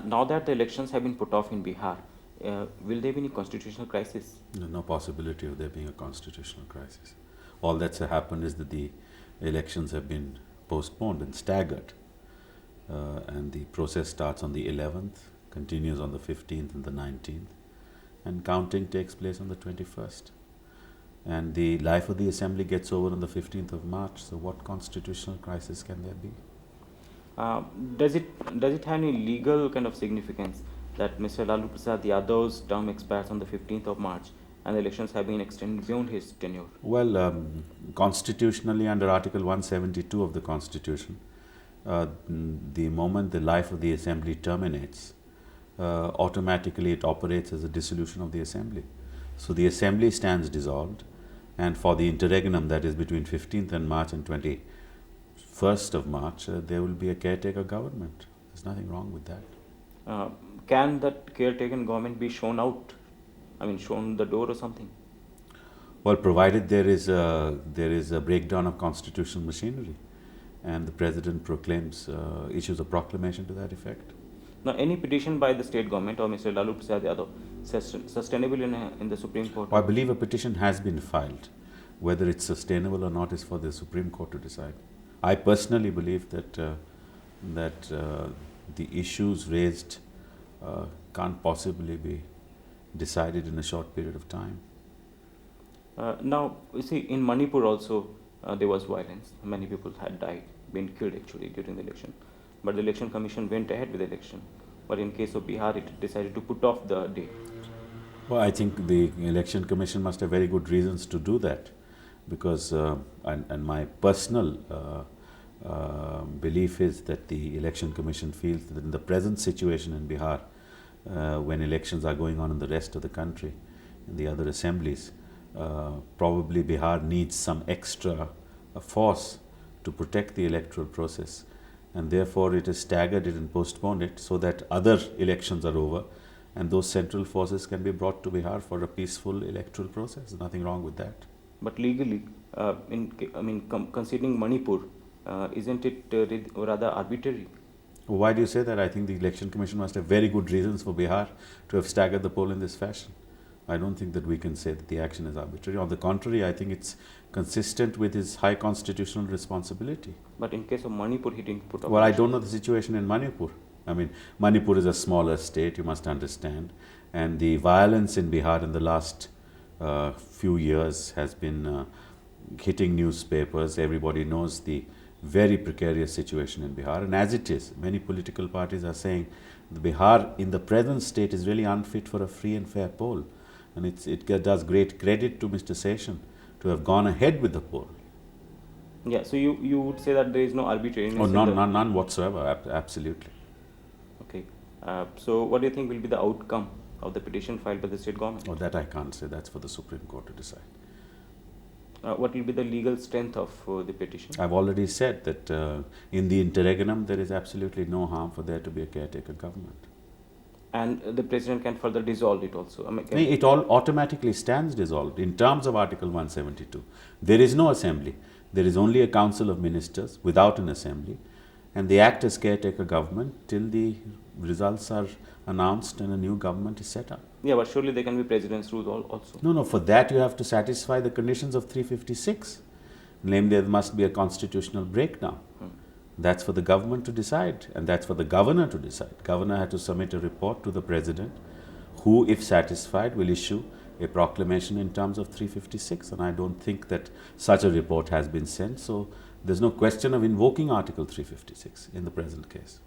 Now that the elections have been put off in Bihar, will there be any constitutional crisis? No possibility of there being a constitutional crisis. All that's happened is that the elections have been postponed and staggered, and the process starts on the 11th, continues on the 15th and the 19th, and counting takes place on the 21st. And the life of the assembly gets over on the 15th of March, so what constitutional crisis can there be? Does it have any legal kind of significance that Mr. Lalu Prasad Yadav's term expires on the 15th of March and the elections have been extended beyond his tenure? Well, constitutionally under Article 172 of the Constitution, the moment the life of the assembly terminates, automatically it operates as a dissolution of the assembly. So the assembly stands dissolved, and for the interregnum, that is between 15th and March and 21st of March, there will be a caretaker government. There's nothing wrong with that. Can that caretaker government be shown out? I mean, shown the door or something? Well, provided there is a breakdown of constitutional machinery, and the president issues a proclamation to that effect. Now, any petition by the state government or Mr. Lalu Prasad Yadav sustainable in the Supreme Court? Well, I believe a petition has been filed. Whether it's sustainable or not is for the Supreme Court to decide. I personally believe that the issues raised can't possibly be decided in a short period of time. Now, you see, in Manipur also there was violence. Many people had died, been killed actually during the election. But the election commission went ahead with the election. But in case of Bihar, it decided to put off the day. Well, I think the election commission must have very good reasons to do that, because and my personal belief is that the election commission feels that in the present situation in Bihar, when elections are going on in the rest of the country, in the other assemblies, probably Bihar needs some extra force to protect the electoral process, and therefore it is staggered it and postponed it so that other elections are over and those central forces can be brought to Bihar for a peaceful electoral process. There's nothing wrong with that. But legally, considering Manipur, isn't it rather arbitrary? Why do you say that? I think the election commission must have very good reasons for Bihar to have staggered the poll in this fashion. I don't think that we can say that the action is arbitrary. On the contrary, I think it's consistent with his high constitutional responsibility. But in case of Manipur, he didn't put up. Well, I don't know the situation in Manipur. I mean, Manipur is a smaller state, you must understand, and the violence in Bihar in the last few years has been hitting newspapers. Everybody knows the very precarious situation in Bihar, and as it is, many political parties are saying the Bihar in the present state is really unfit for a free and fair poll, and it does great credit to Mr. Session to have gone ahead with the poll. Yeah, so you would say that there is no arbitrariness? Oh, none whatsoever, absolutely. Okay, so what do you think will be the outcome of the petition filed by the state government? Oh, that I can't say, that's for the Supreme Court to decide. What will be the legal strength of the petition? I've already said that in the interregnum there is absolutely no harm for there to be a caretaker government. And the president can further dissolve it also? It all automatically stands dissolved in terms of Article 172. There is no assembly. There is only a council of ministers without an assembly, and they act as caretaker government till the results are announced and a new government is set up. Yeah, but surely there can be president's rule also. No, for that you have to satisfy the conditions of 356. Namely, there must be a constitutional breakdown. That's for the government to decide, and that's for the governor to decide. Governor had to submit a report to the president, who, if satisfied, will issue a proclamation in terms of 356, and I don't think that such a report has been sent, so there's no question of invoking Article 356 in the present case.